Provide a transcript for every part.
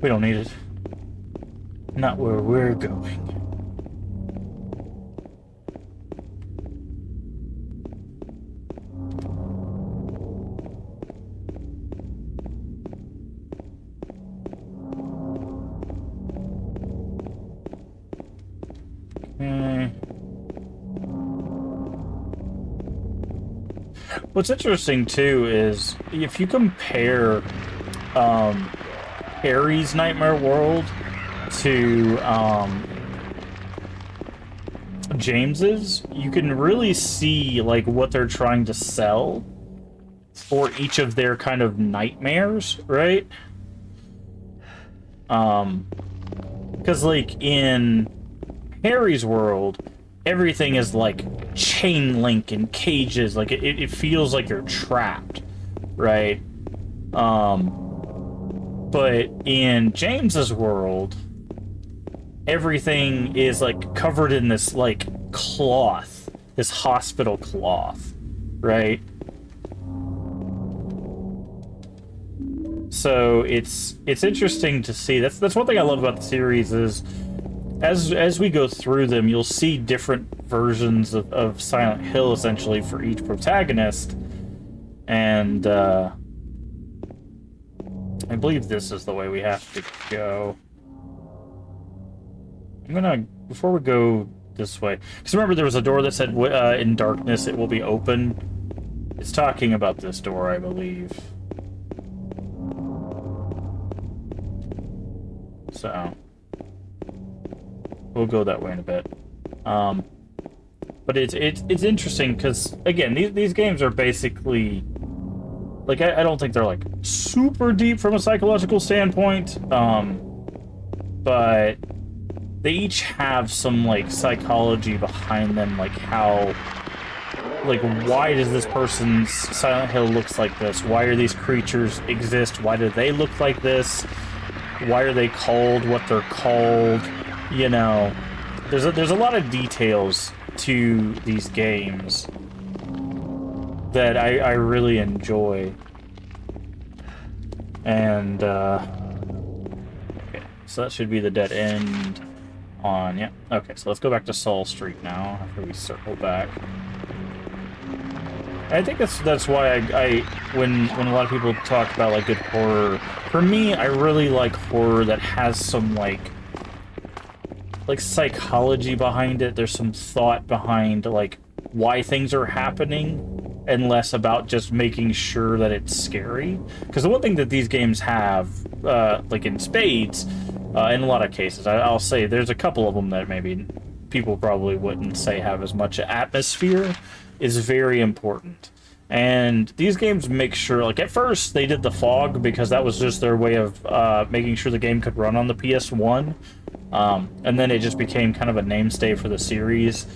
We don't need it. Not where we're going. Okay. What's interesting too is if you compare Harry's Nightmare World to James's, you can really see like what they're trying to sell for each of their kind of nightmares, right? Because like in Harry's world, everything is like chain link and cages, like it feels like you're trapped, right? But in James's world, everything is like covered in this like cloth, this hospital cloth, right? So it's interesting to see. That's one thing I love about the series is as we go through them, you'll see different versions of Silent Hill essentially for each protagonist, and I believe this is the way we have to go. I'm gonna, before we go this way, because remember there was a door that said in darkness it will be open. It's talking about this door, I believe. So we'll go that way in a bit. But it's interesting because again, these games are basically like I don't think they're like super deep from a psychological standpoint, but they each have some like psychology behind them, like how, like why does this person's Silent Hill looks like this? Why are these creatures exist? Why do they look like this? Why are they called what they're called? You know, there's a lot of details to these games that I really enjoy. And okay, so that should be the dead end on, yeah. Okay, so let's go back to Saul Street now after we circle back. I think that's why I when a lot of people talk about like good horror, for me I really like horror that has some like psychology behind it. There's some thought behind like why things are happening and less about just making sure that it's scary. Because the one thing that these games have, like in spades, in a lot of cases, I'll say there's a couple of them that maybe people probably wouldn't say have as much atmosphere, is very important. And these games make sure, like at first they did the fog because that was just their way of making sure the game could run on the PS1. And then it just became kind of a mainstay for the series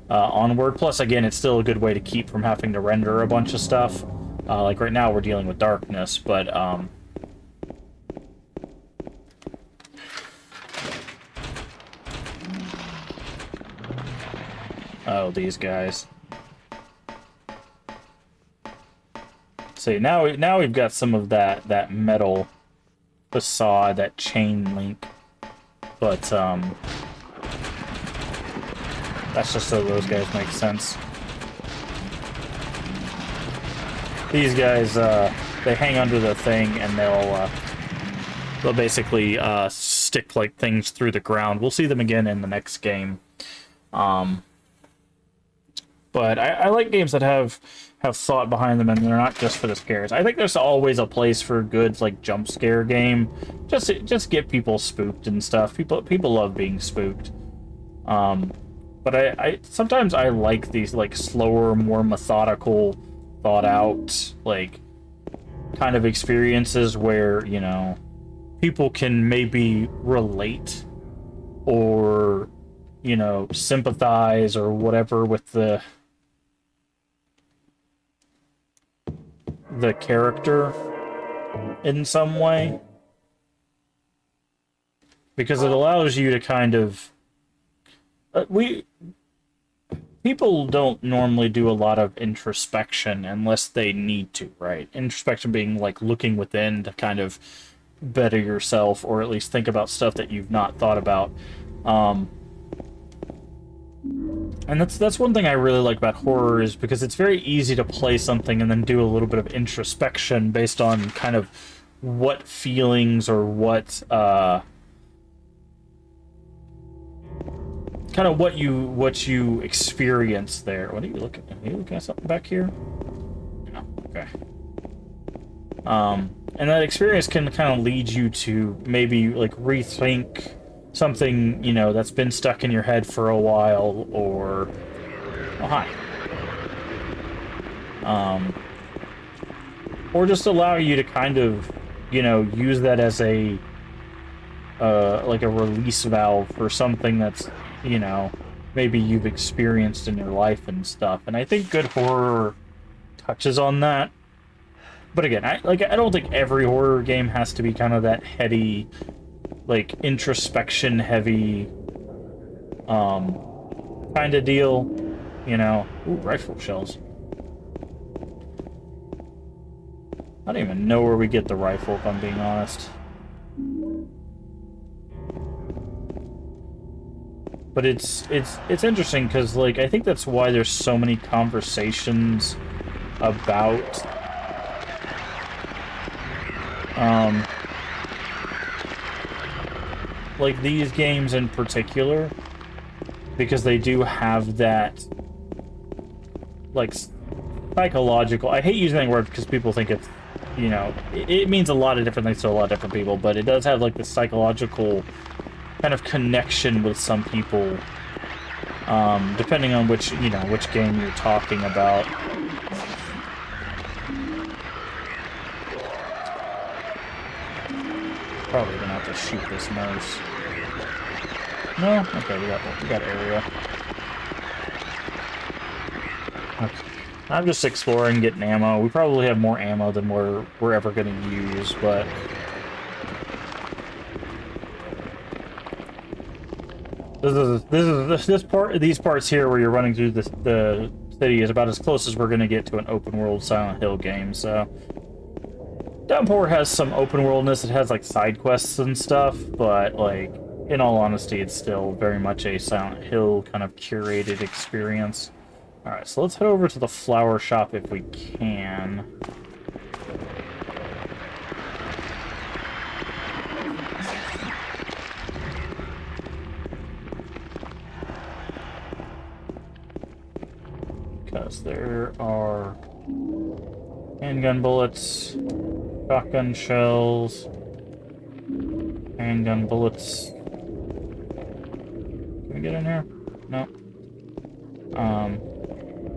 onward. Plus, again, it's still a good way to keep from having to render a bunch of stuff. Like right now we're dealing with darkness, but oh, these guys. See, now we've got some of that metal facade, that chain link, but that's just so those guys make sense. These guys, they hang under the thing and they'll basically stick like things through the ground. We'll see them again in the next game. But I like games that have thought behind them and they're not just for the scares. I think there's always a place for a good like jump scare game. Just get people spooked and stuff. People love being spooked. But I sometimes I like these like slower, more methodical, thought out like kind of experiences where, you know, people can maybe relate or, you know, sympathize or whatever with the character in some way, because it allows you to kind of people don't normally do a lot of introspection unless they need to, right? Introspection being like looking within to kind of better yourself, or at least think about stuff that you've not thought about. Um, and that's one thing I really like about horror, is because it's very easy to play something and then do a little bit of introspection based on kind of what feelings or what kind of what you experience there. What are you looking at? Are you looking at something back here? No. Okay. And that experience can kind of lead you to maybe like rethink something, you know, that's been stuck in your head for a while, or oh hi. Or just allow you to kind of, you know, use that as a like a release valve for something that's, you know, maybe you've experienced in your life and stuff. And I think good horror touches on that. But again, I don't think every horror game has to be kind of that heady, like introspection heavy kind of deal, you know. Ooh, rifle shells. I don't even know where we get the rifle, if I'm being honest. But it's interesting because, like, I think that's why there's so many conversations about like these games in particular, because they do have that like psychological, I hate using that word because people think it's, you know, it means a lot of different things to a lot of different people, but it does have like the psychological kind of connection with some people, depending on which, you know, which game you're talking about. Probably gonna have to shoot this nurse. No? Okay, we got area. Okay. I'm just exploring, getting ammo. We probably have more ammo than we're ever gonna use, but these parts here where you're running through the city is about as close as we're gonna get to an open world Silent Hill game. So Downpour has some open worldness. It has like side quests and stuff, but like in all honesty, it's still very much a Silent Hill kind of curated experience. All right, so let's head over to the flower shop if we can. Because there are handgun bullets, shotgun shells, handgun bullets. Can we get in here? No.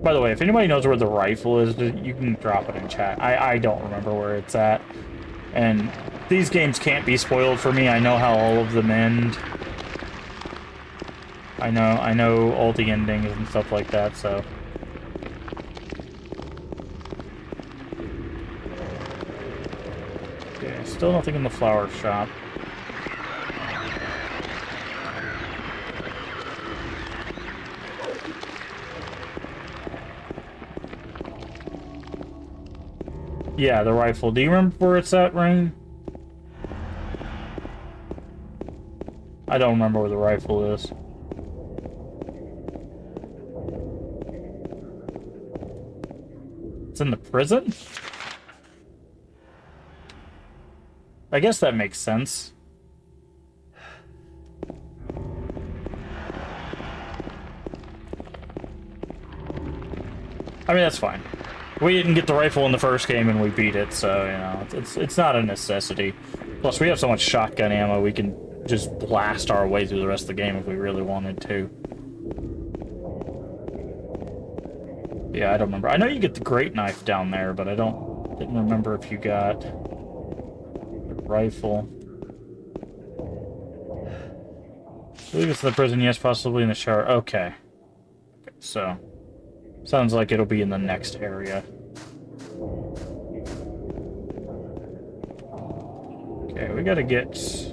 By the way, if anybody knows where the rifle is, you can drop it in chat. I don't remember where it's at. And these games can't be spoiled for me. I know how all of them end. I know all the endings and stuff like that, so. Okay, still nothing in the flower shop. Yeah, the rifle. Do you remember where it's at, Rain? I don't remember where the rifle is. It's in the prison? I guess that makes sense. I mean, that's fine. We didn't get the rifle in the first game and we beat it, so, you know, it's not a necessity. Plus, we have so much shotgun ammo, we can just blast our way through the rest of the game if we really wanted to. Yeah, I don't remember. I know you get the great knife down there, but I didn't remember if you got the rifle. I believe it's in the prison, yes, possibly in the shower. Okay. Okay, so sounds like it'll be in the next area. Okay, we gotta get... Is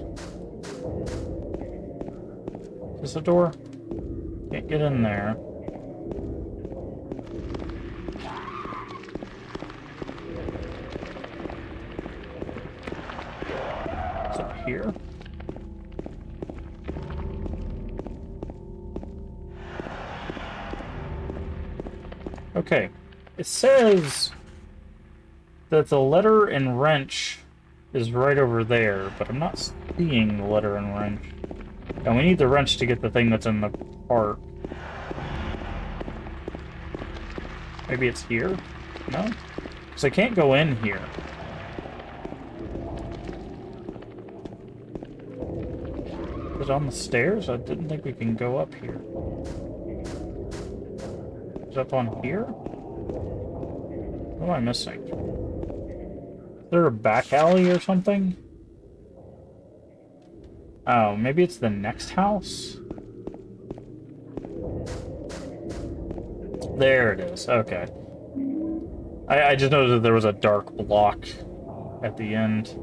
this a door? Can't get in there. here. Okay. It says that the letter and wrench is right over there, but I'm not seeing the letter and wrench. And we need the wrench to get the thing that's in the park. Maybe it's here? No? Because I can't go in here. Is it on the stairs? I didn't think we can go up here. Is it up on here? What am I missing? Is there a back alley or something? Oh, maybe it's the next house? There it is. Okay. I just noticed that there was a dark block at the end.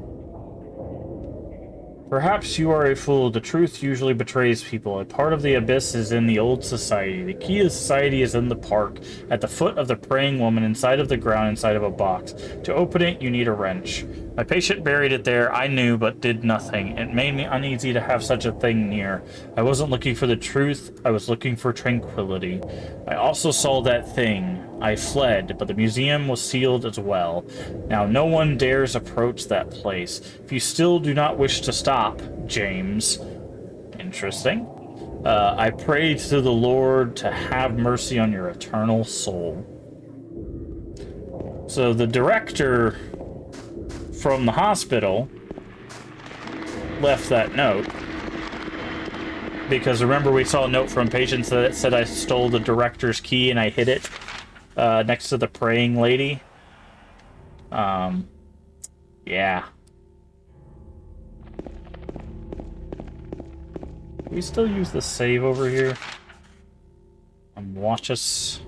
Perhaps you are a fool. The truth usually betrays people. A part of the abyss is in the old society. The key to society is in the park, at the foot of the praying woman, inside of the ground, inside of a box. To open it, you need a wrench. My patient buried it there. I knew, but did nothing. It made me uneasy to have such a thing near. I wasn't looking for the truth. I was looking for tranquility. I also saw that thing. I fled, but the museum was sealed as well. Now no one dares approach that place. If you still do not wish to stop, James. Interesting. I prayed to the Lord to have mercy on your eternal soul. So the director from the hospital left that note. Because remember we saw a note from patients that said I stole the director's key and I hid it next to the praying lady. Yeah. Can we still use the save over here? And watch us.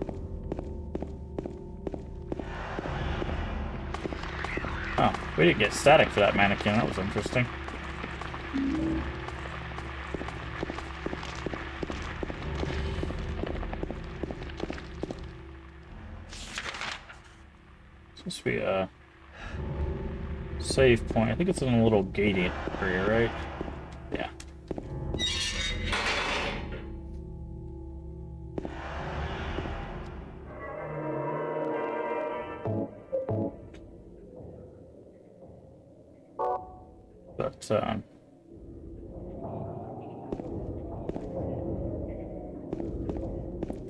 Oh, we didn't get static for that mannequin. That was interesting. Supposed to be a save point. I think it's in a little gated area, right? Yeah. But,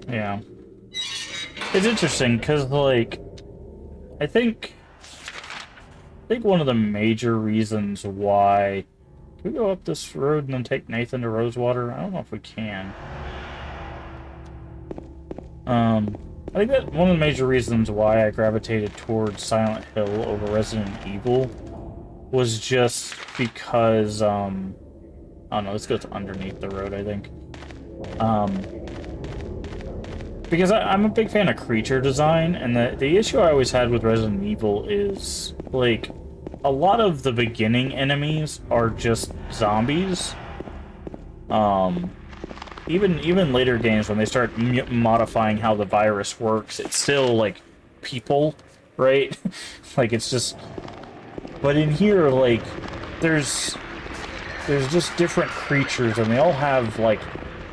yeah. It's interesting, because, like, I think one of the major reasons why... Can we go up this road and then take Nathan to Rosewater? I don't know if we can. I think that one of the major reasons why I gravitated towards Silent Hill over Resident Evil was just because, oh no, this goes underneath the road, I think. Because I'm a big fan of creature design, and the issue I always had with Resident Evil is, like, a lot of the beginning enemies are just zombies. Even later games, when they start modifying how the virus works, it's still, like, people, right? Like, it's just... But in here, like, there's just different creatures, and they all have, like,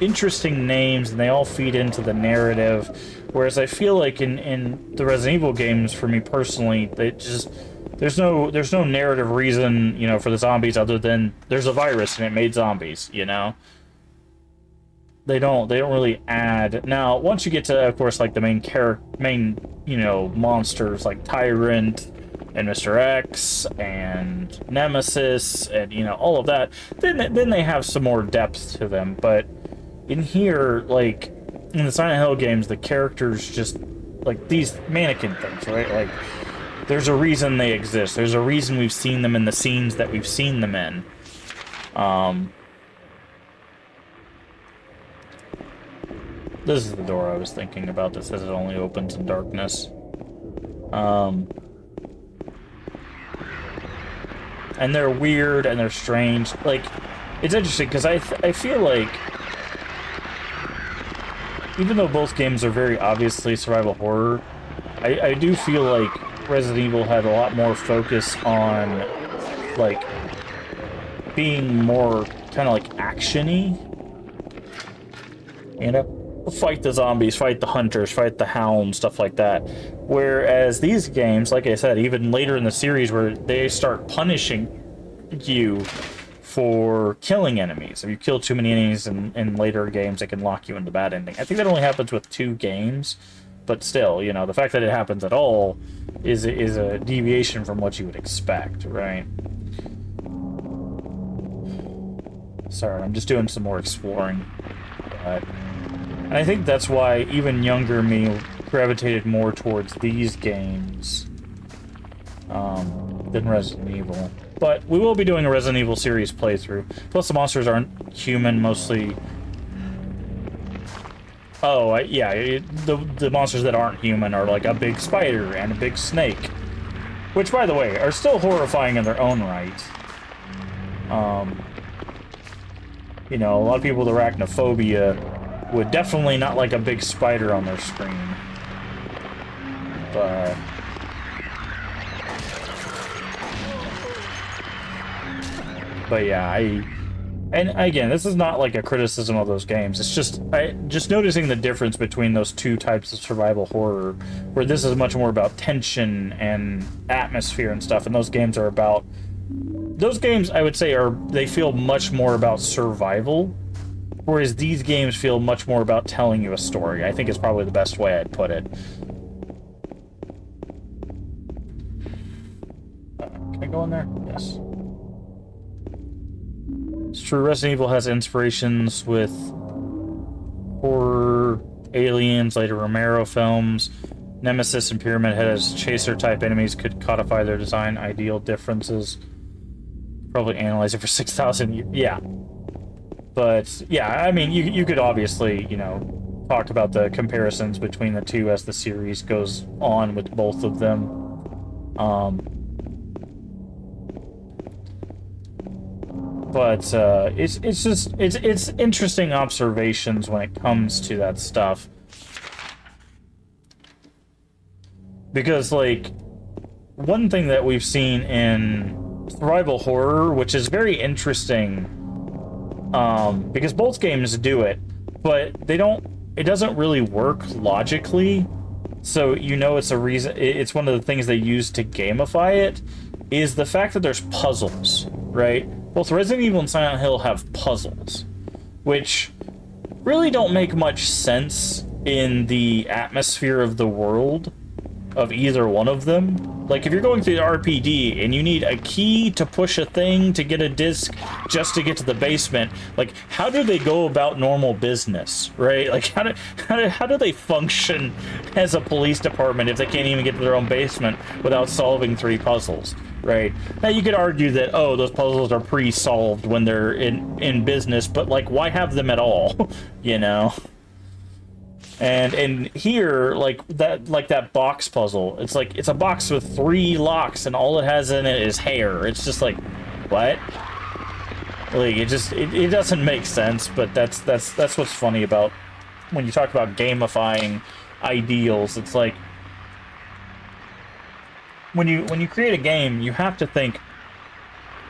interesting names, and they all feed into the narrative. Whereas I feel like in the Resident Evil games, for me personally, they just... There's no narrative reason, you know, for the zombies other than there's a virus and it made zombies, you know? They don't really add. Now, once you get to, of course, like the main, you know, monsters like Tyrant and Mr. X and Nemesis and, you know, all of that, then they have some more depth to them. But in here, like in the Silent Hill games, the characters just like these mannequin things, right? Like there's a reason they exist. There's a reason we've seen them in the scenes that we've seen them in. This is the door I was thinking about that says it only opens in darkness. And they're weird and they're strange. Like, it's interesting because I feel like, even though both games are very obviously survival horror, I do feel like Resident Evil had a lot more focus on, like, being more kind of like action-y. You know? Fight the zombies, fight the hunters, fight the hounds, stuff like that. Whereas these games, like I said, even later in the series where they start punishing you for killing enemies. If you kill too many enemies in later games, it can lock you into the bad ending. I think that only happens with 2 games, but still, you know, the fact that it happens at all is a deviation from what you would expect, right? Sorry, I'm just doing some more exploring. And I think that's why even younger me gravitated more towards these games than Resident Evil. But we will be doing a Resident Evil series playthrough. Plus, the monsters aren't human, mostly. Oh, yeah, the monsters that aren't human are like a big spider and a big snake. Which, by the way, are still horrifying in their own right. You know, a lot of people with arachnophobia would definitely not like a big spider on their screen. But yeah, and again, this is not like a criticism of those games. It's just just noticing the difference between those 2 types of survival horror, where this is much more about tension and atmosphere and stuff, and those games are about. Those games, I would say, they feel much more about survival. Whereas these games feel much more about telling you a story. I think is probably the best way I'd put it. Can I go in there? Yes. It's true, Resident Evil has inspirations with horror, Aliens, later Romero films. Nemesis and Pyramid Head as chaser-type enemies could codify their design ideal differences. Probably analyze it for 6,000 years. Yeah. But, yeah, I mean, you could obviously, you know, talk about the comparisons between the 2 as the series goes on with both of them. But it's interesting observations when it comes to that stuff. Because, like, one thing that we've seen in survival horror, which is very interesting, because both games do it, but it doesn't really work logically, so you know it's a reason, it's one of the things they use to gamify it, is the fact that there's puzzles, right? Both Resident Evil and Silent Hill have puzzles, which really don't make much sense in the atmosphere of the world of either one of them. Like, if you're going through the RPD and you need a key to push a thing to get a disc just to get to the basement, like, how do they go about normal business, right? Like, how do they function as a police department if they can't even get to their own basement without solving 3 puzzles, right? Now, you could argue that, oh, those puzzles are pre-solved when they're in business, but, like, why have them at all, you know? And here, like that box puzzle, it's like, it's a box with 3 locks and all it has in it is hair. It's just like, what? Like, it doesn't make sense, but that's what's funny about when you talk about gamifying ideals. It's like, when you create a game, you have to think,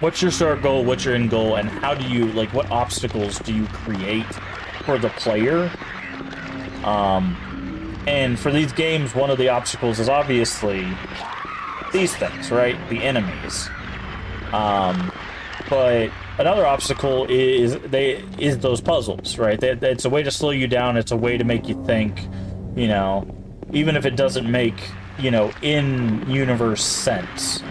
what's your start goal, what's your end goal, and how do you, like, what obstacles do you create for the player? And for these games, one of the obstacles is obviously these things, right? The enemies. But another obstacle is those puzzles, right? It's a way to slow you down. It's a way to make you think, you know, even if it doesn't make, you know, in-universe sense.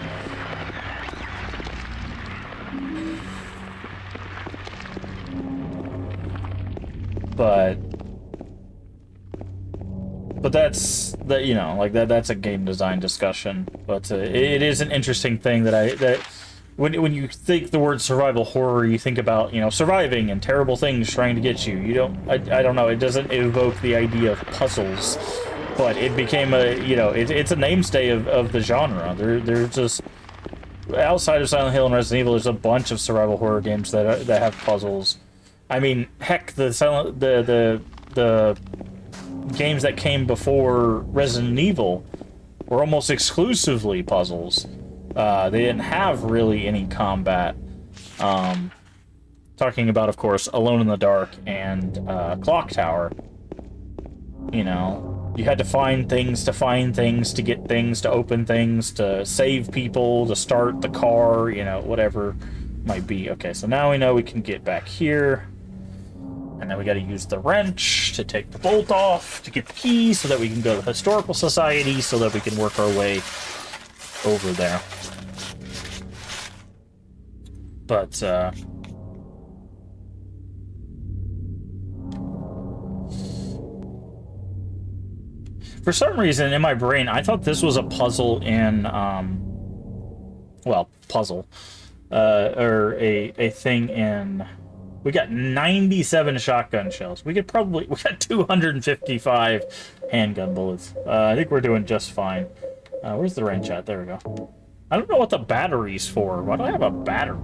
But that's you know, like, that's a game design discussion. But it is an interesting thing that when you think the word survival horror, you think about, you know, surviving and terrible things trying to get you. You don't, I don't know, it doesn't evoke the idea of puzzles, but it became a, you know, it's a mainstay of the genre. There's just, outside of Silent Hill and Resident Evil, there's a bunch of survival horror games that have puzzles. I mean, heck, the games that came before Resident Evil were almost exclusively puzzles. They didn't have really any combat. Talking about, of course, Alone in the Dark and Clock Tower. You know, you had to find things, to get things, to open things, to save people, to start the car, you know, whatever might be. Okay, so now we know we can get back here. And then we got to use the wrench to take the bolt off, to get the key so that we can go to the Historical Society, so that we can work our way over there. But, for some reason, in my brain, I thought this was a puzzle in, well, puzzle, or a thing in... We got 97 shotgun shells. We got 255 handgun bullets. I think we're doing just fine. Where's the wrench at? There we go. I don't know what the battery's for. Why do I have a battery?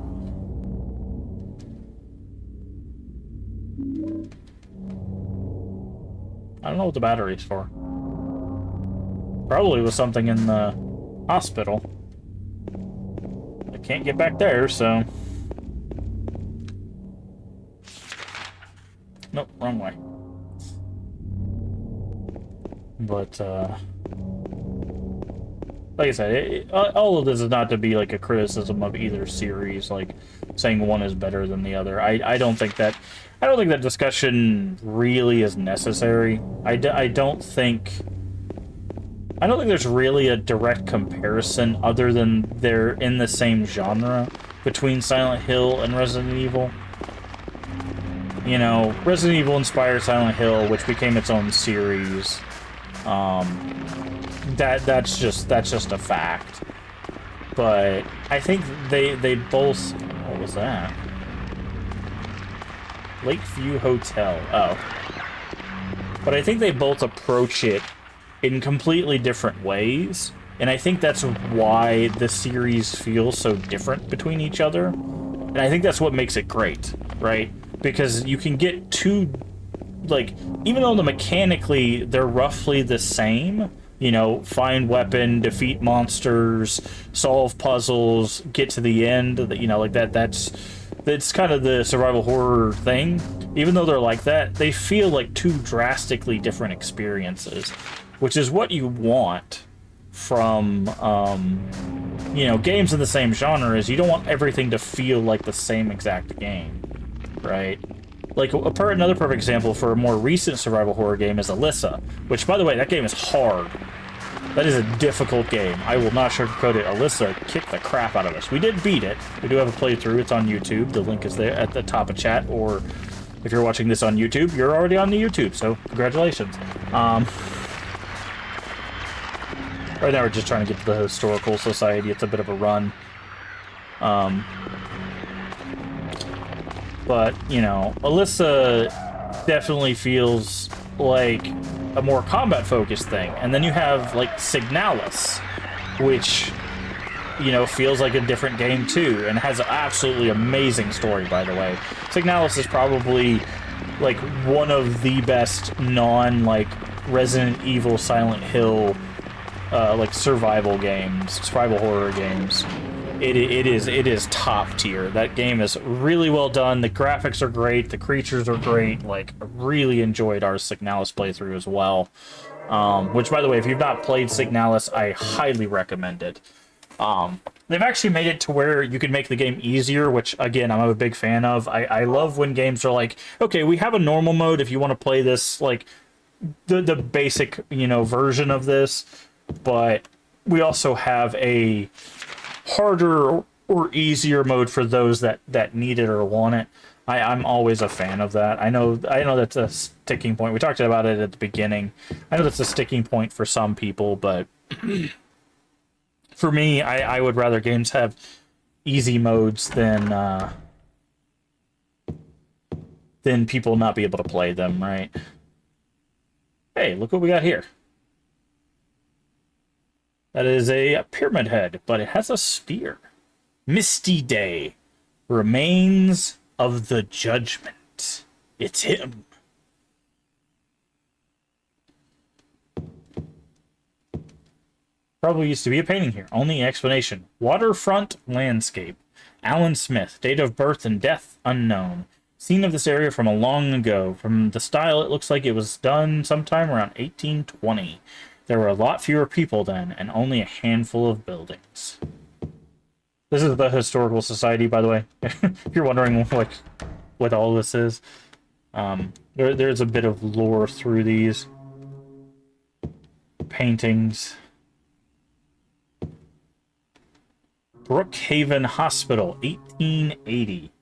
I don't know what the battery's for. Probably was something in the hospital. I can't get back there, so... Nope, wrong way. But, like I said, all of this is not to be like a criticism of either series, like saying one is better than the other. I don't think that discussion really is necessary. I don't think there's really a direct comparison other than they're in the same genre between Silent Hill and Resident Evil. You know, Resident Evil inspired Silent Hill, which became its own series. That's just a fact. But I think they both... What was that? Lakeview Hotel. Oh. But I think they both approach it in completely different ways. And I think that's why the series feels so different between each other. And I think that's what makes it great, right? Because you can get two, like, even though mechanically they're roughly the same, you know, find weapon, defeat monsters, solve puzzles, get to the end, you know, like that's kind of the survival horror thing. Even though they're like that, they feel like two drastically different experiences, which is what you want from, you know, games in the same genre. Is you don't want everything to feel like the same exact game. Right? Like, another perfect example for a more recent survival horror game is Alyssa, which, by the way, that game is hard. That is a difficult game. I will not sugarcoat it. Alyssa kicked the crap out of us. We did beat it. We do have a playthrough. It's on YouTube. The link is there at the top of chat, or if you're watching this on YouTube, you're already on the YouTube, so congratulations. Right now we're just trying to get to the Historical Society. It's a bit of a run. But, you know, Alyssa definitely feels like a more combat-focused thing. And then you have, like, Signalis, which, you know, feels like a different game, too, and has an absolutely amazing story, by the way. Signalis is probably, like, one of the best like, Resident Evil, Silent Hill, like, survival horror games. It is top tier. That game is really well done. The graphics are great. The creatures are great. Like, really enjoyed our Signalis playthrough as well. Which, by the way, if you've not played Signalis, I highly recommend it. They've actually made it to where you can make the game easier, which, again, I'm a big fan of. I love when games are like, okay, we have a normal mode if you want to play this, like, the basic, you know, version of this, but we also have a harder or easier mode for those that need it or want it. I'm always a fan of that. I know that's a sticking point. We talked about it at the beginning. I know that's a sticking point for some people, but for me, I would rather games have easy modes than people not be able to play them, right? Hey, look what we got here. That is a pyramid head, but it has a spear. Misty Day. Remains of the Judgment. It's him. Probably used to be a painting here. Only explanation. Waterfront landscape. Alan Smith, date of birth and death unknown. Scene of this area from a long ago. From the style, it looks like it was done sometime around 1820. There were a lot fewer people then, and only a handful of buildings. This is the Historical Society, by the way. If you're wondering what all this is. There's a bit of lore through these paintings. Brookhaven Hospital, 1880.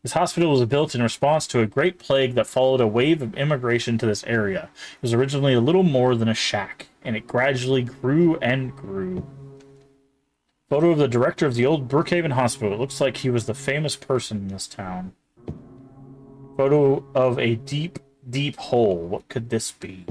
This hospital was built in response to a great plague that followed a wave of immigration to this area. It was originally a little more than a shack, and it gradually grew and grew. Photo of the director of the old Brookhaven Hospital. It looks like he was the famous person in this town. Photo of a deep, deep hole. What could this be?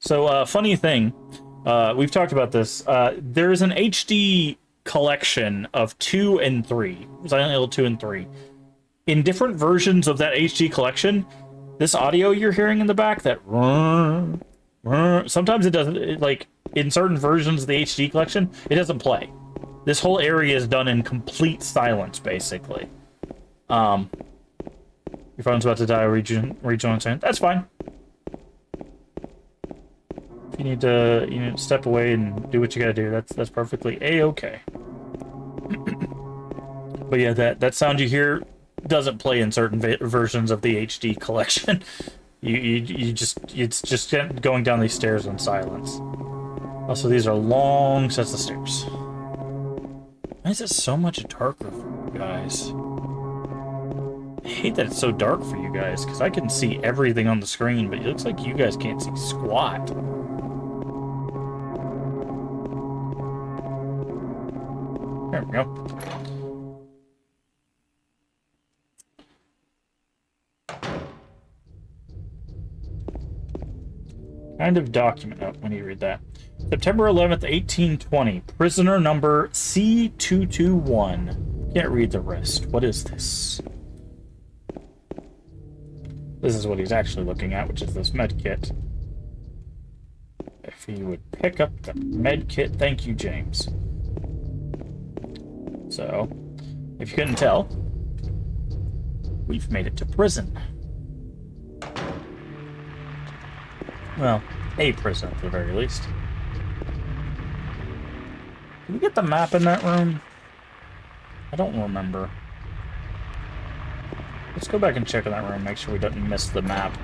So, funny thing, we've talked about this. There's an HD collection of 2 and 3, Silent Hill 2 and 3. In different versions of that HD collection, this audio you're hearing in the back, that sometimes it doesn't, like, in certain versions of the HD collection, it doesn't play. This whole area is done in complete silence, basically. Your phone's about to die, rejoin sound. That's fine. If you need to, step away and do what you gotta do, that's perfectly a-okay. But yeah, that sound you hear doesn't play in certain versions of the HD collection. It's just going down these stairs in silence. Also, these are long sets of stairs. Why is it so much darker for you guys? I hate that it's so dark for you guys, because I can see everything on the screen, but it looks like you guys can't see squat. There we go. Kind of document. Oh, when you read that. September 11th, 1820. Prisoner number C221. Can't read the rest. What is this? This is what he's actually looking at, which is this med kit. If he would pick up the med kit, thank you, James. So, if you couldn't tell, we've made it to prison. Well, a prison at the very least. Did we get the map in that room? I don't remember. Let's go back and check in that room, make sure we don't miss the map.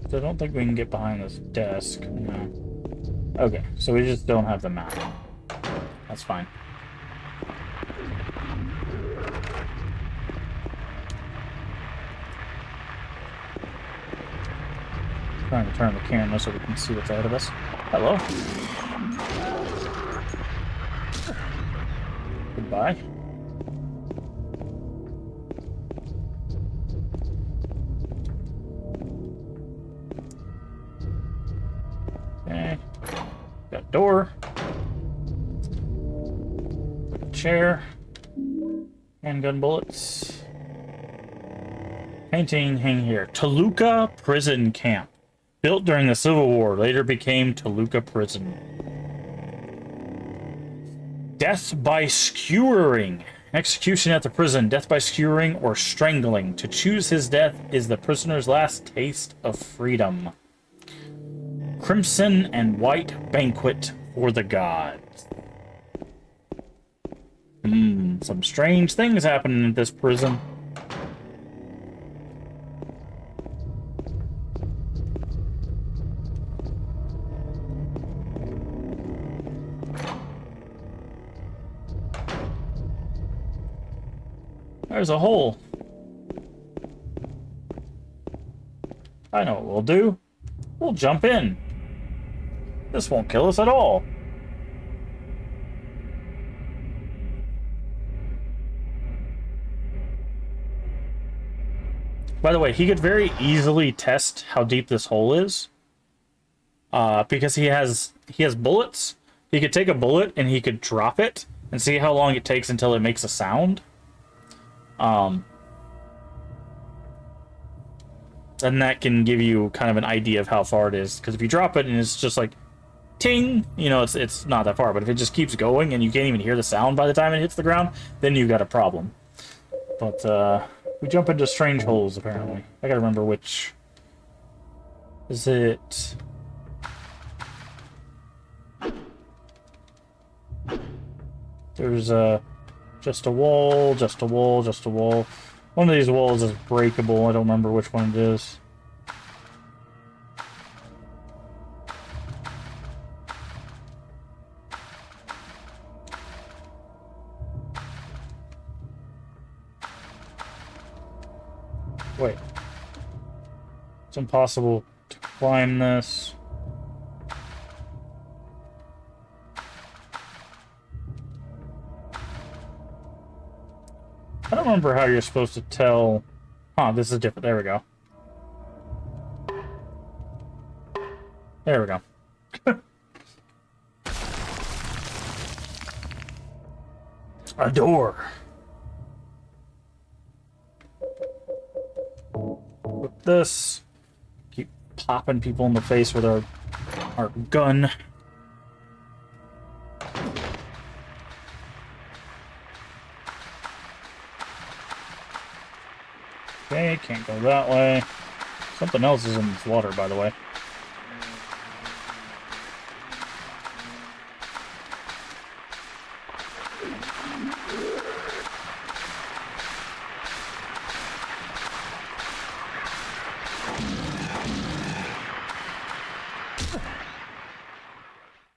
So I don't think we can get behind this desk. No. Okay, so we just don't have the map. That's fine. Trying to turn the camera so we can see what's ahead of us. Hello. Goodbye. Okay. Got a door. Chair. Handgun bullets. Painting hanging here. Toluca Prison Camp. Built during the Civil War, later became Toluca Prison. Death by skewering. Execution at the prison. Death by skewering or strangling. To choose his death is the prisoner's last taste of freedom. Crimson and white banquet for the gods. Some strange things happening at this prison. There's a hole. I know what we'll do. We'll jump in. This won't kill us at all. By the way, he could very easily test how deep this hole is. Because he has bullets, he could take a bullet and he could drop it and see how long it takes until it makes a sound. And that can give you kind of an idea of how far it is. Because if you drop it and it's just like, ting, you know, it's not that far. But if it just keeps going and you can't even hear the sound by the time it hits the ground, then you've got a problem. But we jump into strange holes, apparently. I gotta remember which. Is it... There's just a wall, just a wall, just a wall. One of these walls is breakable. I don't remember which one it is. Wait. It's impossible to climb this. I don't remember how you're supposed to tell... Huh, this is different. There we go. There we go. A door. With this. Keep popping people in the face with our gun. Okay, can't go that way. Something else is in this water, by the way.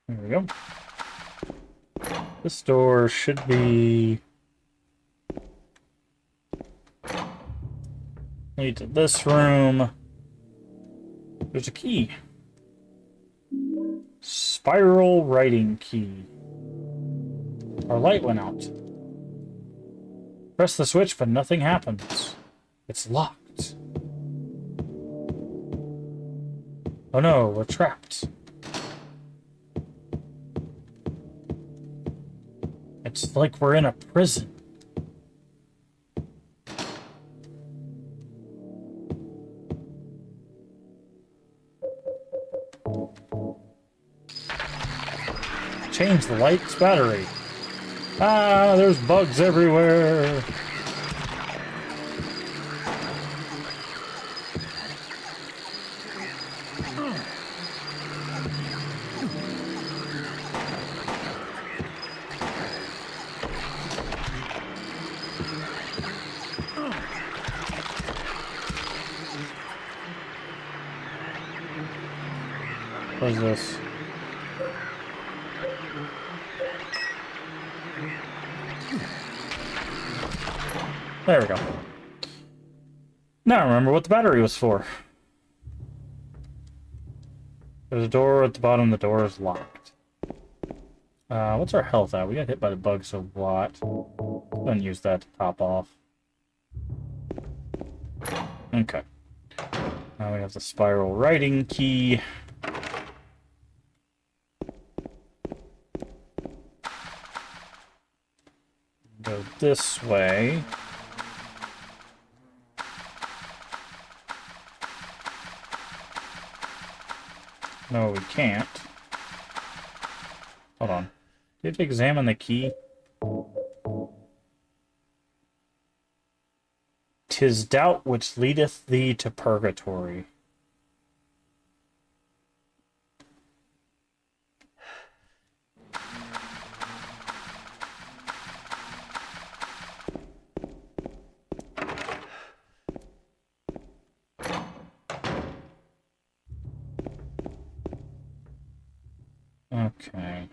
There we go. This door should be... lead to this room. There's a key. Spiral writing key. Our light went out. Press the switch, but nothing happens. It's locked. Oh no, we're trapped. It's like we're in a prison. Change the light's battery. Ah, there's bugs everywhere. What is this? There we go. Now I remember what the battery was for. There's a door at the bottom. The door is locked. What's our health at? We got hit by the bugs a lot. Go ahead and use that to top off. Okay. Now we have the spiral writing key. Go this way. No, we can't. Hold on. Do you have to examine the key? 'Tis doubt which leadeth thee to purgatory. Okay.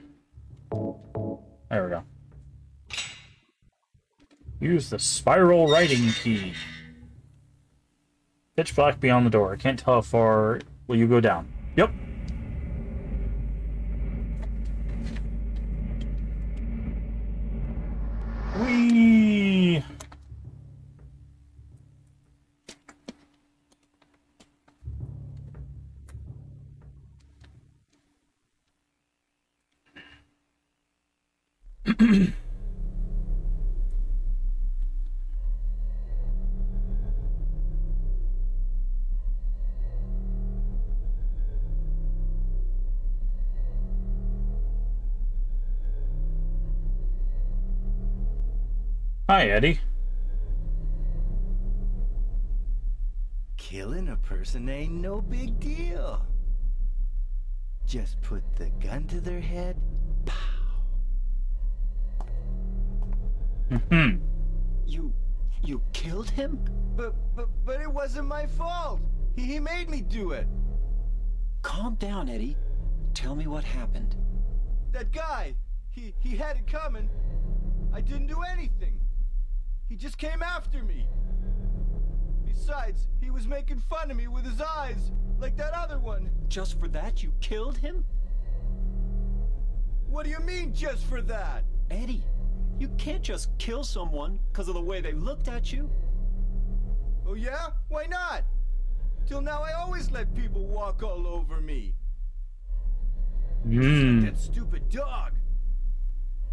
There we go. Use the spiral writing key. Pitch black beyond the door. I can't tell how far will you go down. Yep. Whee! Hi, Eddie. Killing a person ain't no big deal. Just put the gun to their head, pow. Mm-hmm. You killed him? But it wasn't my fault. He made me do it. Calm down, Eddie. Tell me what happened. That guy, he had it coming. I didn't do anything. He just came after me. Besides, he was making fun of me with his eyes, like that other one. Just for that, you killed him? What do you mean, just for that? Eddie, you can't just kill someone because of the way they looked at you. Oh yeah? Why not? Till now I always let people walk all over me. Just like that stupid dog.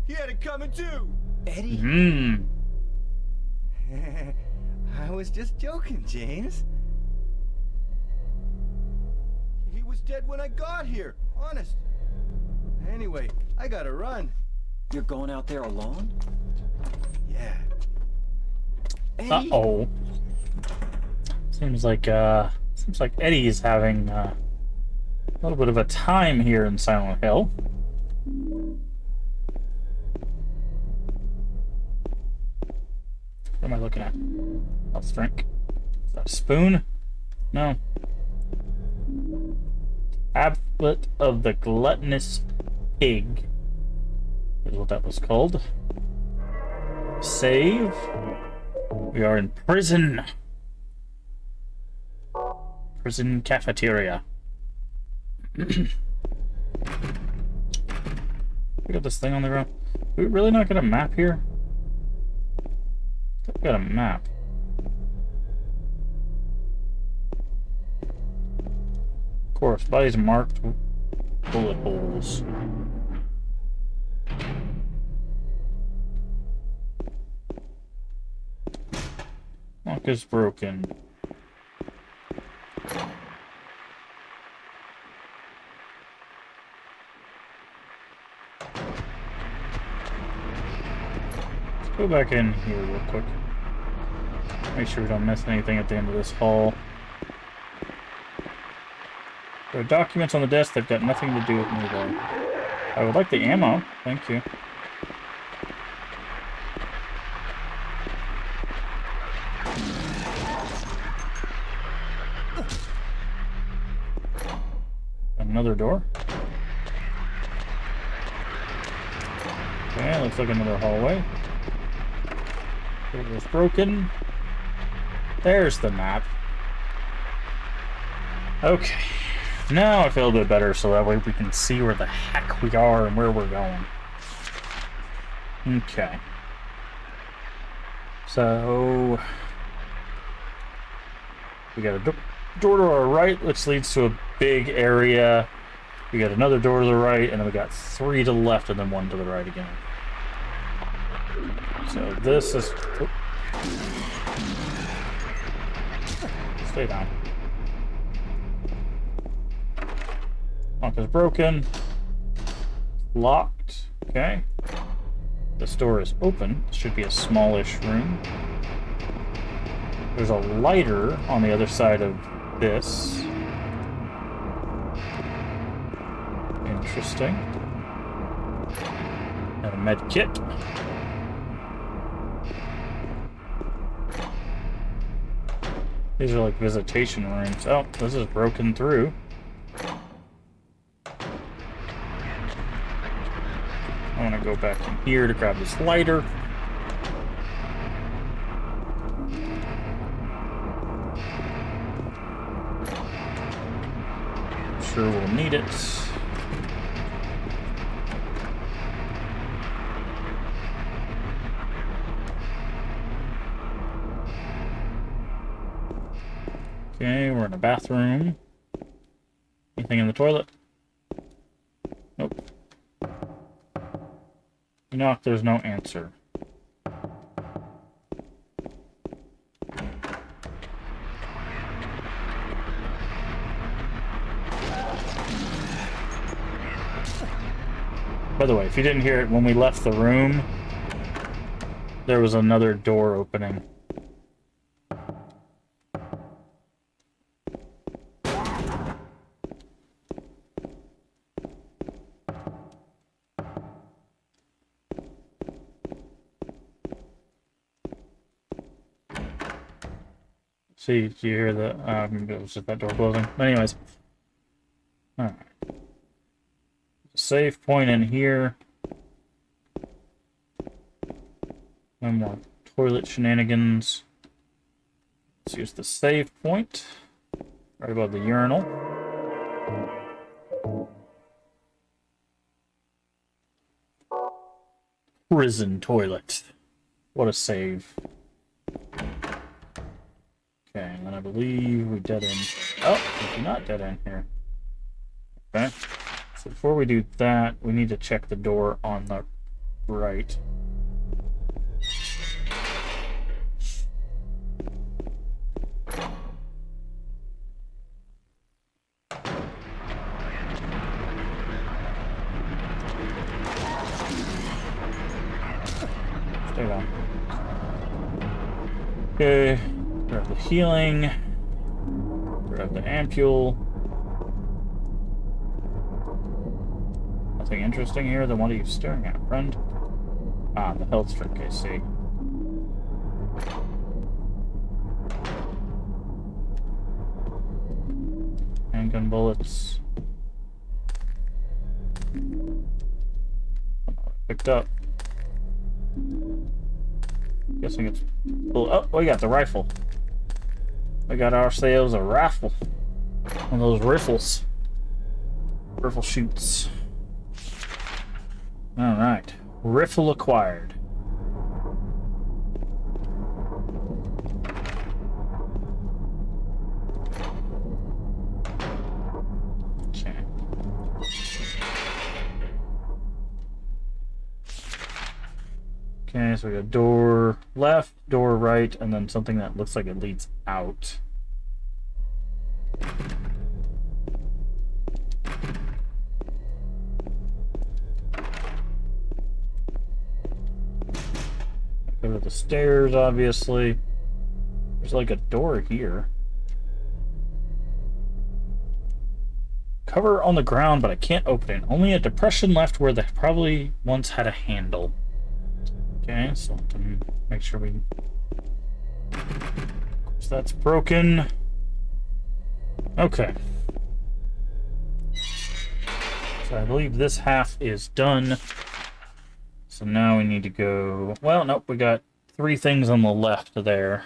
He had it coming too. Eddie? I was just joking, James. He was dead when I got here, honest. Anyway, I gotta run. You're going out there alone? Yeah. Eddie? Uh-oh. Seems like Eddie's having a little bit of a time here in Silent Hill. What am I looking at? Health drink. Is that a spoon? No. Tablet of the Gluttonous Pig is what that was called. Save. We are in prison. Prison cafeteria. We got this thing on the ground. Are we really not gonna map here? We got a map. Of course, bodies marked with bullet holes. Lock is broken. Let's go back in here real quick. Make sure we don't miss anything at the end of this hall. There are documents on the desk that have got nothing to do with me, though. I would like the ammo. Thank you. Another door. Okay, looks like another hallway. Door was broken. There's the map. Okay. Now I feel a bit better, so that way we can see where the heck we are and where we're going. Okay. So... we got a door to our right, which leads to a big area. We got another door to the right, and then we got 3 to the left, and then 1 to the right again. So this is... oh. Stay down. Lock is broken. Locked. Okay. This door is open. This should be a smallish room. There's a lighter on the other side of this. Interesting. And a med kit. These are like visitation rooms. Oh, this is broken through. I want to go back in here to grab this lighter. I'm sure we'll need it. Okay, we're in a bathroom. Anything in the toilet? Nope. You knock, there's no answer. By the way, if you didn't hear it, when we left the room, there was another door opening. See, did you hear the, maybe it was just that door closing. But anyways. Alright. Save point in here. No more toilet shenanigans. Let's use the save point. Right above the urinal. Prison toilet. What a save. Okay, and then I believe we dead end. Oh, we do not dead end here. Okay. So before we do that, we need to check the door on the right. Stay down. Okay. Grab the healing. Grab the ampule. Nothing interesting here. Then what are you staring at, friend? Ah, the health drink, I see. Handgun bullets. Picked up. Guessing it's... Oh, we got the rifle. We got ourselves a rifle. One of those riffles. Riffle shoots. Alright. Riffle acquired. Okay. Okay, so we got door left, door right, and then something that looks like it leads out. Go to the stairs, obviously. There's like a door here. Cover on the ground, but I can't open it. Only a depression left where they probably once had a handle. Okay, so make sure we... Of course, that's broken. Okay. So I believe this half is done. So now we need to go... Well, nope, we got 3 things on the left there.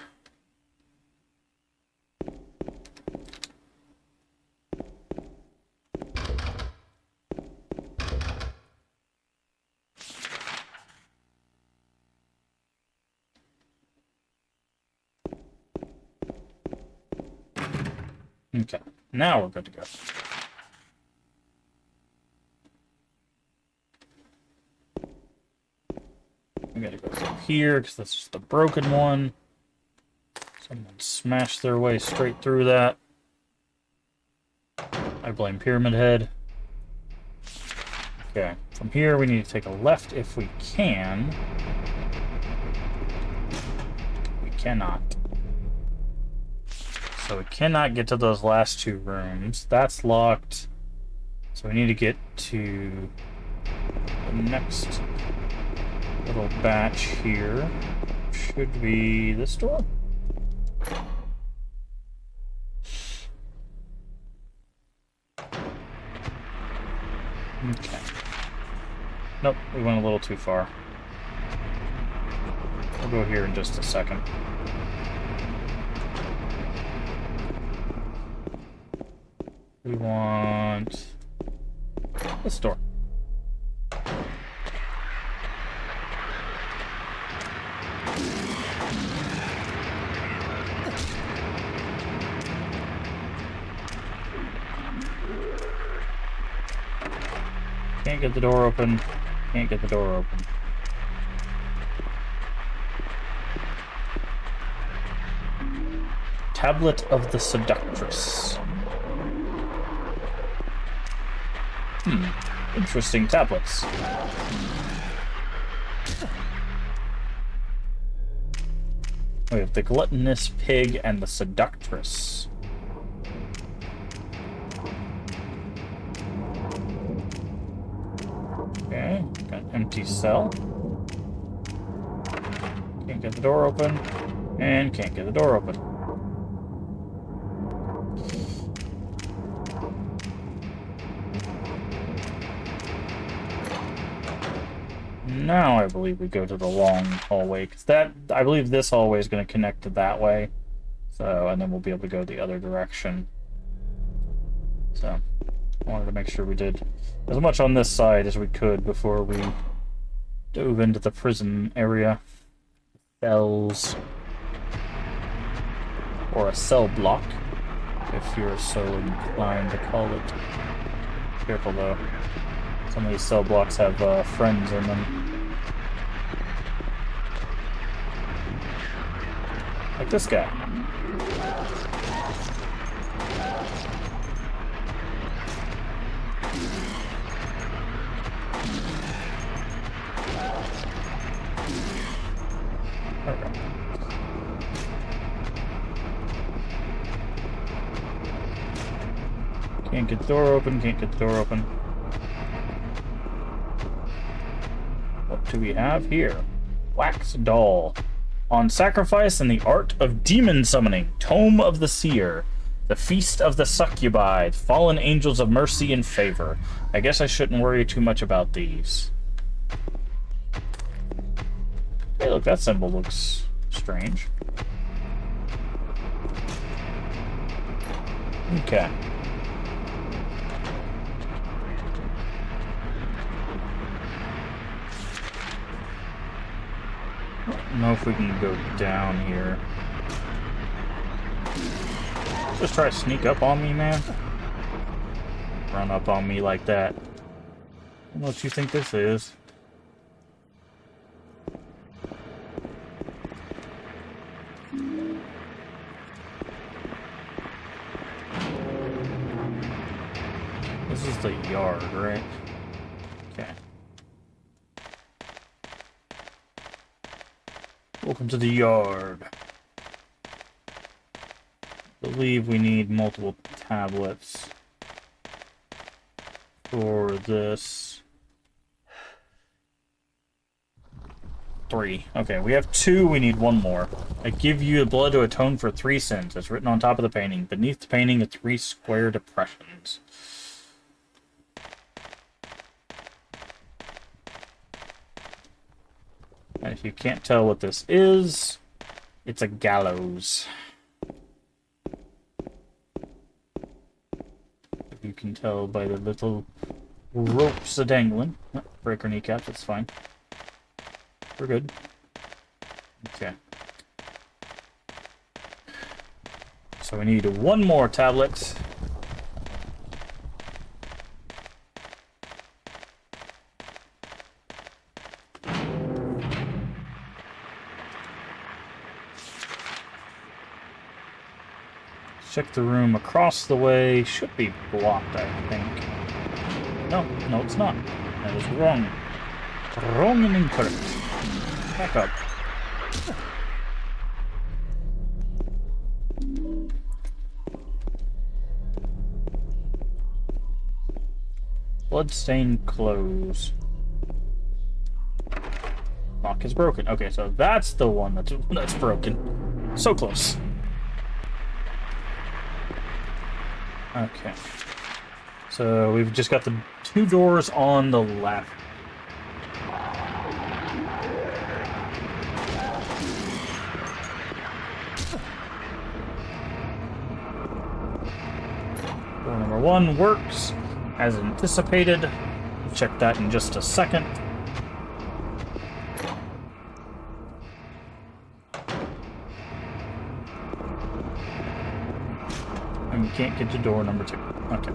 Okay, now we're good to go. We gotta go through here, because that's just the broken one. Someone smashed their way straight through that. I blame Pyramid Head. Okay, from here we need to take a left if we can. We cannot. So we cannot get to those last 2 rooms. That's locked. So we need to get to the next little batch here. Should be this door. Okay. Nope, we went a little too far. We'll go here in just a second. We want this door. Can't get the door open. Can't get the door open. Tablet of the Seductress. Interesting tablets. We have the Gluttonous Pig and the Seductress. Okay, got an empty cell. Can't get the door open. And can't get the door open. Now I believe we go to the long hallway, because I believe this hallway is going to connect to that way. So, and then we'll be able to go the other direction. So, I wanted to make sure we did as much on this side as we could before we dove into the prison area. Cells. Or a cell block, if you're so inclined to call it. Careful though. Some of these cell blocks have friends in them. Like this guy. Okay. Can't get the door open, can't get the door open. What do we have here? Wax doll. On sacrifice and the art of demon summoning. Tome of the seer. The feast of the succubi. Fallen angels of mercy and favor. I guess I shouldn't worry too much about these. Hey, look, that symbol looks strange. Okay. I don't know if we can go down here. Just try to sneak up on me, man. Run up on me like that. What you think this is? This is the yard, right? Okay. Welcome to the yard. I believe we need multiple tablets for this. 3. Okay, we have 2, we need 1 more. I give you the blood to atone for 3 sins. It's written on top of the painting. Beneath the painting are 3 square depressions. And if you can't tell what this is, it's a gallows. If you can tell by the little ropes dangling. Oh, break her kneecaps, that's fine. We're good. Okay. So we need 1 more tablet. Check the room across the way. Should be blocked, I think. No, it's not. That is wrong. Wrong and incorrect. Back up. Bloodstained clothes. Lock is broken. Okay, so that's the one that's broken. So close. Okay. So we've just got the 2 doors on the left. Door number 1 works as anticipated. We'll check that in just a second. And we can't get to door number 2. Okay.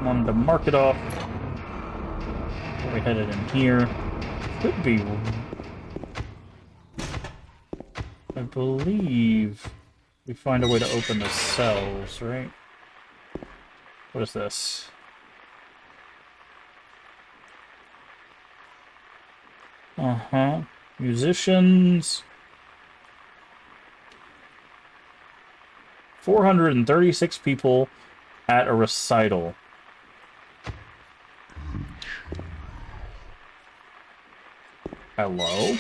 Wanted to mark it off. We headed in here. Could be. I believe We find a way to open the cells, right? What is this? Uh-huh. Musicians. 436 people at a recital. Hello?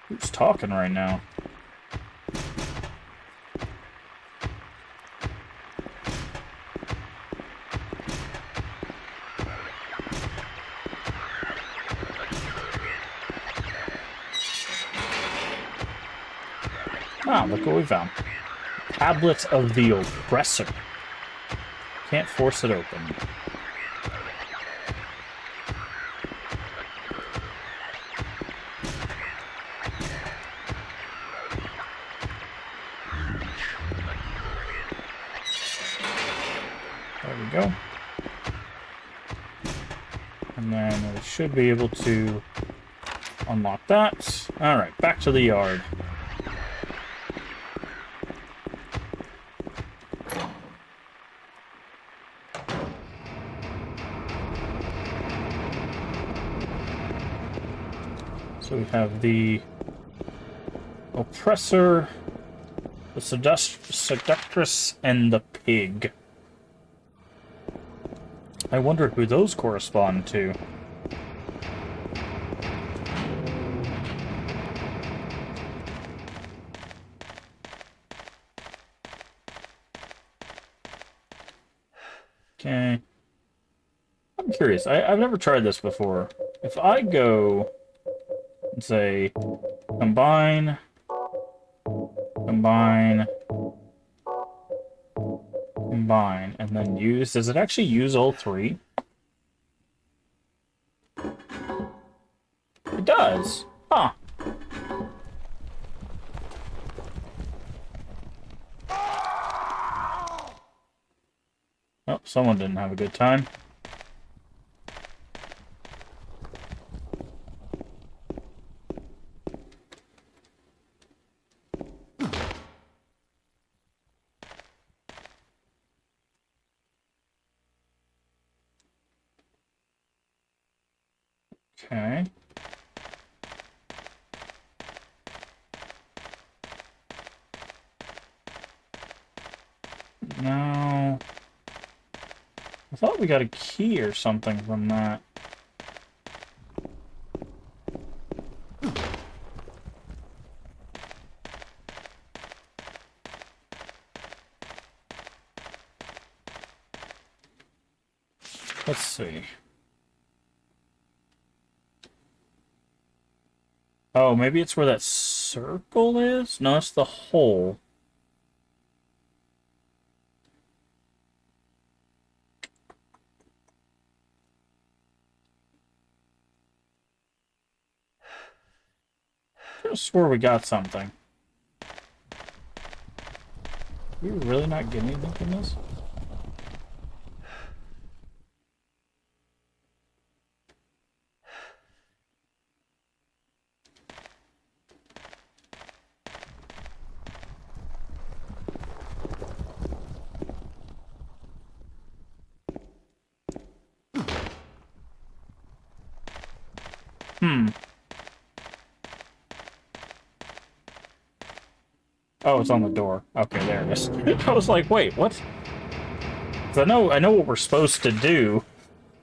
Who's talking right now? Ah, look what we found. Tablet of the Oppressor. Can't force it open. There we go. And then we should be able to unlock that. Alright, back to the yard. So we have the Oppressor, the Seductress, and the Pig. I wonder who those correspond to. Okay. I'm curious. I've never tried this before. If I go and say combine, combine, combine, and then use, does it actually use all three? It does. Huh. Oh, someone didn't have a good time. Okay. No. I thought we got a key or something from that. Let's see. Oh, maybe it's where that circle is? No, it's the hole. I swore we got something. You really not getting anything from this? Oh, it's on the door. Okay, there it is. I was like, wait, what? 'Cause I know what we're supposed to do.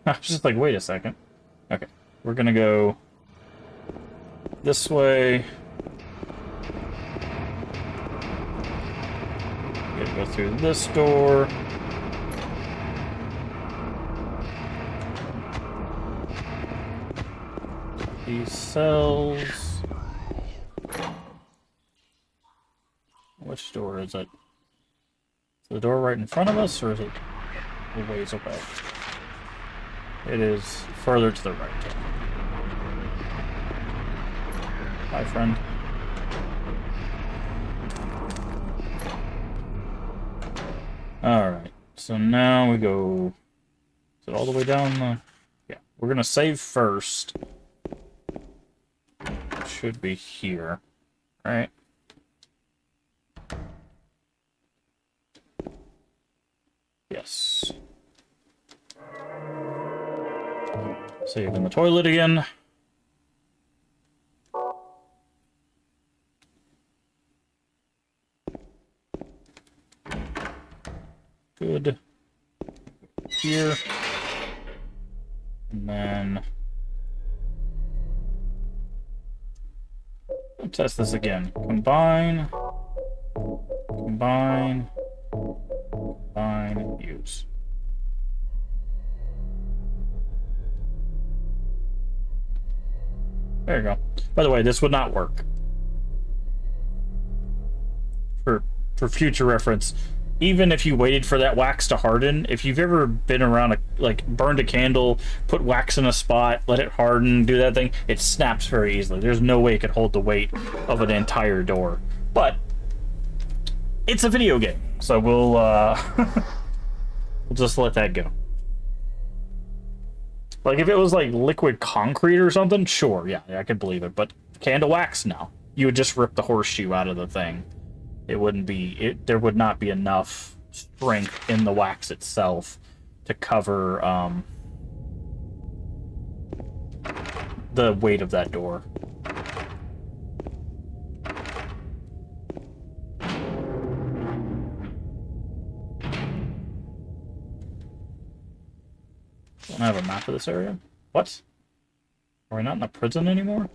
I was just like, wait a second. Okay, we're gonna go this way. Gotta go through this door. These cells. Which door is it? Is the door right in front of us, or is it a ways away? It is further to the right. Hi, friend. Alright, so now we go... Is it all the way down the... Yeah, we're gonna save first. It should be here, right? Save in the toilet again. Good. Here. And then... let's test this again. Combine. Combine. Combine. Use. There you go. By the way, this would not work. For future reference, even if you waited for that wax to harden, if you've ever been around like burned a candle, put wax in a spot, let it harden, do that thing, it snaps very easily. There's no way it could hold the weight of an entire door. But it's a video game, so we'll we'll just let that go. Like if it was like liquid concrete or something, sure, yeah, I could believe it. But candle wax, no. You would just rip the horseshoe out of the thing. It wouldn't be, there would not be enough strength in the wax itself to cover the weight of that door. Don't I have a map of this area? What? Are we not in a prison anymore?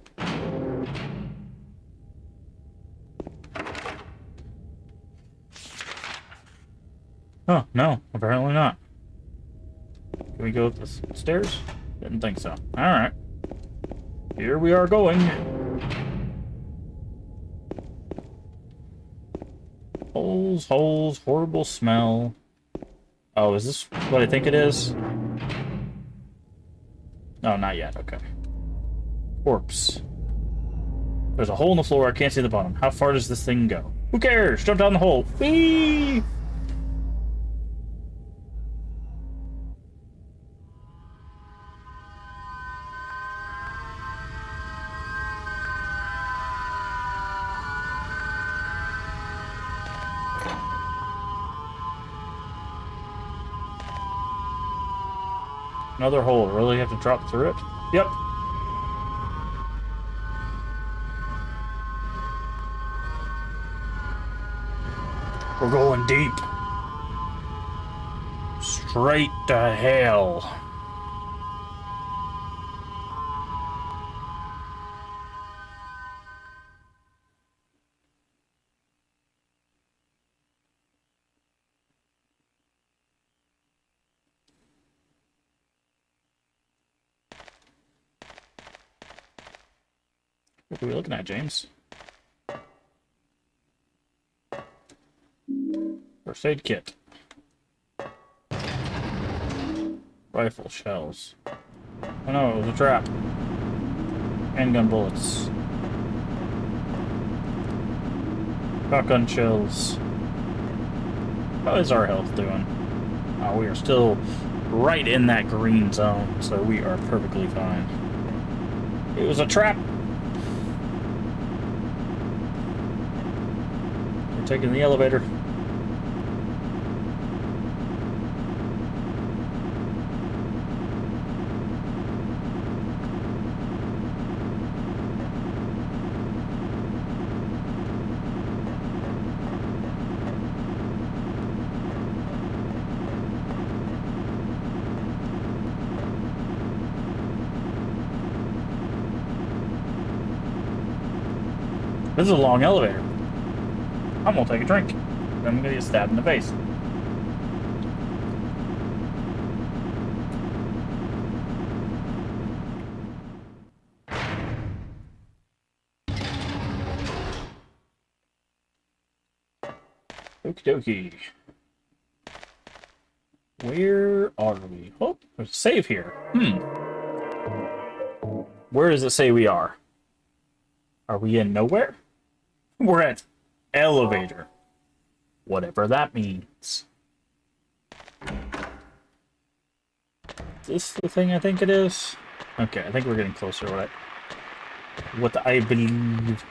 Oh, no, apparently not. Can we go up the stairs? Didn't think so. Alright. Here we are going. Holes, holes, horrible smell. Oh, is this what I think it is? No, not yet, okay. Corpse. There's a hole in the floor, I can't see the bottom. How far does this thing go? Who cares? Jump down the hole. Whee! Another hole. Really have to drop through it? Yep. We're going deep. Straight to hell. What are we looking at, James? First aid kit. Rifle shells. Oh no, it was a trap. Handgun bullets. Shotgun shells. How is our health doing? Oh, we are still right in that green zone, so we are perfectly fine. It was a trap. We're taking the elevator. This is a long elevator. I'm gonna take a drink. Then I'm gonna get stabbed in the face. Okie dokie. Where are we? Oh, there's a save here. Where does it say we are? Are we in nowhere? We're at elevator. Whatever that means. Is this the thing I think it is? Okay, I think we're getting closer. What I believe.